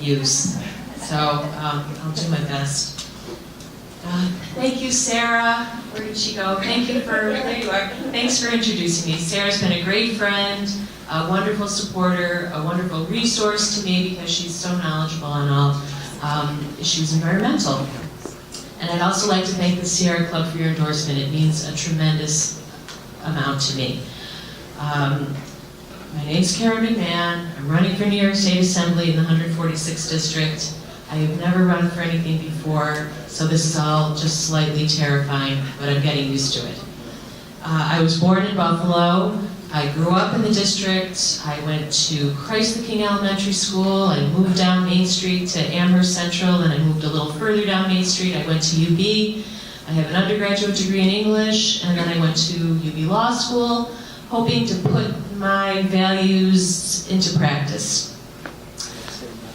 use. So I'll do my best. Thank you, Sarah. Where did she go? Thank you for, there you are. Thanks for introducing me. Sarah's been a great friend, a wonderful supporter, a wonderful resource to me because she's so knowledgeable on all issues environmental. And I'd also like to thank the Sierra Club for your endorsement. It means a tremendous amount to me. My name's Karen McMahon. I'm running for New York State Assembly in the 146th District. I have never run for anything before, so this is all just slightly terrifying, but I'm getting used to it. I was born in Buffalo. I grew up in the district. I went to Christ the King Elementary School. I moved down Main Street to Amherst Central, then I moved a little further down Main Street. I went to UB. I have an undergraduate degree in English, and then I went to UB Law School, hoping to put my values into practice.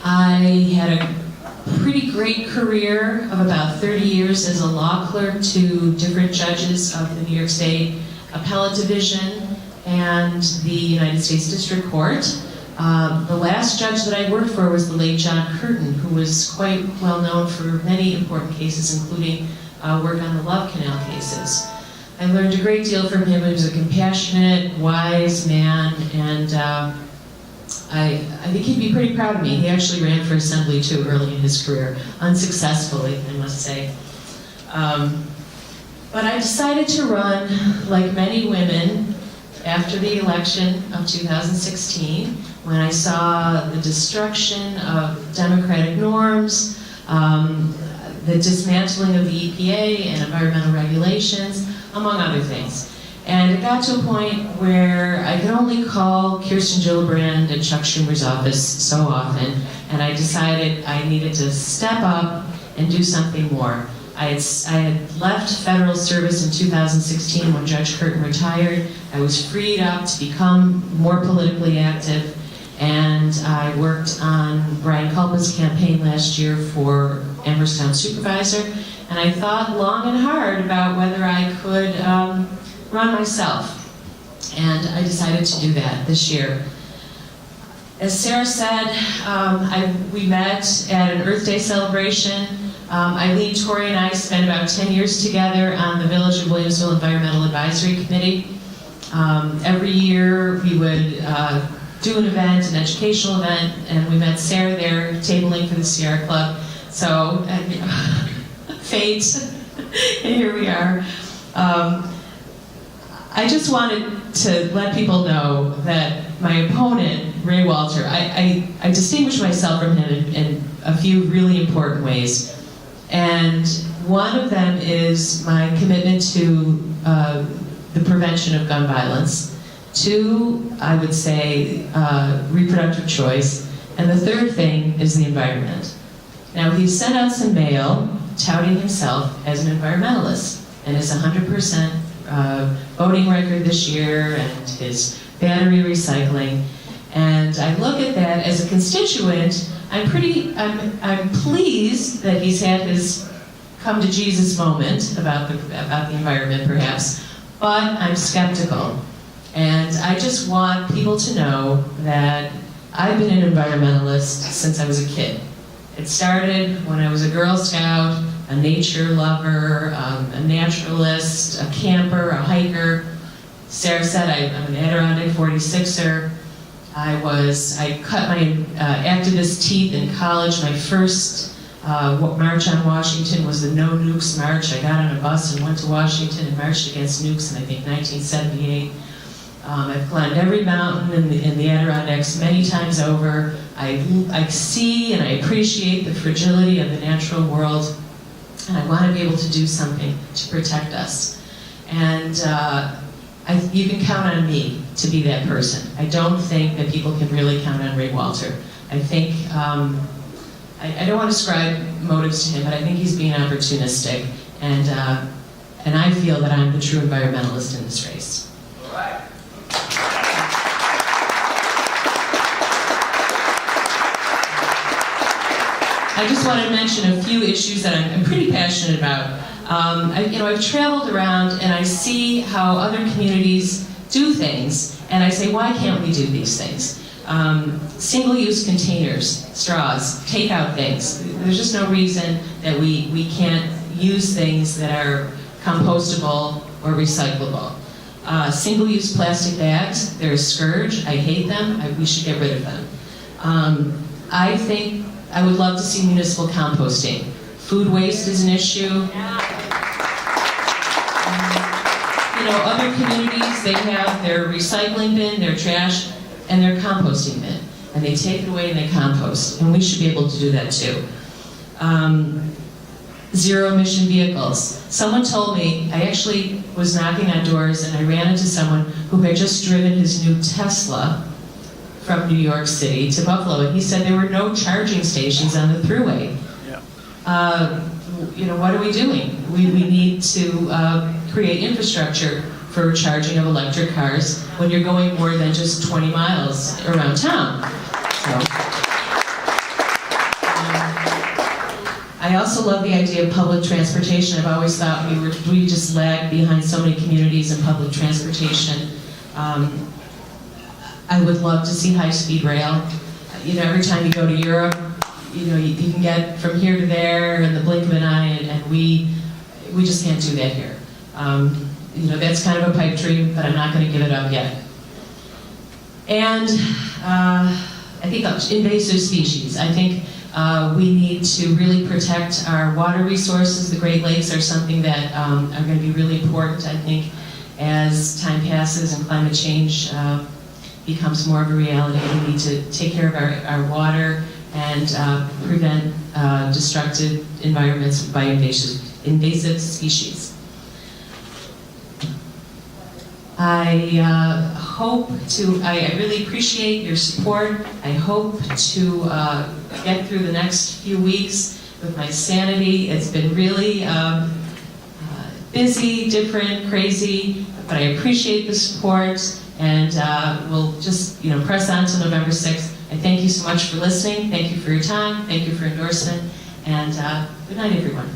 I had a pretty great career of about 30 years as a law clerk to different judges of the New York State Appellate Division and the United States District Court. The last judge that I worked for was the late John Curtin, who was quite well known for many important cases, including work on the Love Canal cases. I learned a great deal from him. He was a compassionate, wise man, and I think he'd be pretty proud of me. He actually ran for assembly too early in his career, unsuccessfully, I must say. But I decided to run, like many women, after the election of 2016, when I saw the destruction of democratic norms, the dismantling of the EPA and environmental regulations, among other things. And it got to a point where I could only call Kirsten Gillibrand and Chuck Schumer's office so often, and I decided I needed to step up and do something more. I had left federal service in 2016 when Judge Curtin retired. I was freed up to become more politically active, and I worked on Brian Culpa's campaign last year for Amherst Town Supervisor, and I thought long and hard about whether I could run myself, and I decided to do that this year. As Sarah said, we met at an Earth Day celebration. Eileen, Tori, and I spent about 10 years together on the Village of Williamsville Environmental Advisory Committee. Every year we would do an event, an educational event, and we met Sarah there tabling for the Sierra Club. So, fate, and here we are. I just wanted to let people know that my opponent, Ray Walter, I distinguish myself from him in a few really important ways. And one of them is my commitment to the prevention of gun violence. Two, I would say, reproductive choice. And the third thing is the environment. Now, he sent out some mail touting himself as an environmentalist and his 100% voting record this year and his battery recycling. And I look at that as a constituent. I'm pleased that he's had his come to Jesus moment about the environment, perhaps, but I'm skeptical. And I just want people to know that I've been an environmentalist since I was a kid. It started when I was a Girl Scout, a nature lover, a naturalist, a camper, a hiker. Sarah said I'm an Adirondack 46er. I cut my activist teeth in college. My first march on Washington was the No Nukes March. I got on a bus and went to Washington and marched against nukes in, I think, 1978. I've climbed every mountain in the Adirondacks many times over. I see and I appreciate the fragility of the natural world, and I want to be able to do something to protect us. And you can count on me to be that person. I don't think that people can really count on Ray Walter. I think, I don't want to ascribe motives to him, but I think he's being opportunistic, and I feel that I'm the true environmentalist in this race. All right. I just want to mention a few issues that I'm pretty passionate about. I've traveled around and I see how other communities do things, and I say, why can't we do these things? Single-use containers, straws, takeout things. There's just no reason that we can't use things that are compostable or recyclable. Single-use plastic bags, they're a scourge. I hate them. We should get rid of them. I think I would love to see municipal composting. Food waste is an issue. You know, other communities, they have their recycling bin, their trash, and their composting bin. And they take it away and they compost. And we should be able to do that too. Zero emission vehicles. Someone told me, I actually was knocking on doors and I ran into someone who had just driven his new Tesla from New York City to Buffalo, and he said there were no charging stations on the thruway. Yeah. You know, what are we doing? We need to create infrastructure for charging of electric cars when you're going more than just 20 miles around town. So, I also love the idea of public transportation. I've always thought we just lag behind so many communities in public transportation. I would love to see high-speed rail. You know, every time you go to Europe, you know, you can get from here to there in the blink of an eye, and we just can't do that here. You know, that's kind of a pipe dream, but I'm not going to give it up yet. And I think invasive species. I think we need to really protect our water resources. The Great Lakes are something that are going to be really important, I think, as time passes and climate change becomes more of a reality. We need to take care of our water and prevent destructive environments by invasive species. I really appreciate your support. I hope to get through the next few weeks with my sanity. It's been really busy, different, crazy, but I appreciate the support, and we'll just press on to November 6th. I thank you so much for listening. Thank you for your time. Thank you for endorsement, and good night, everyone.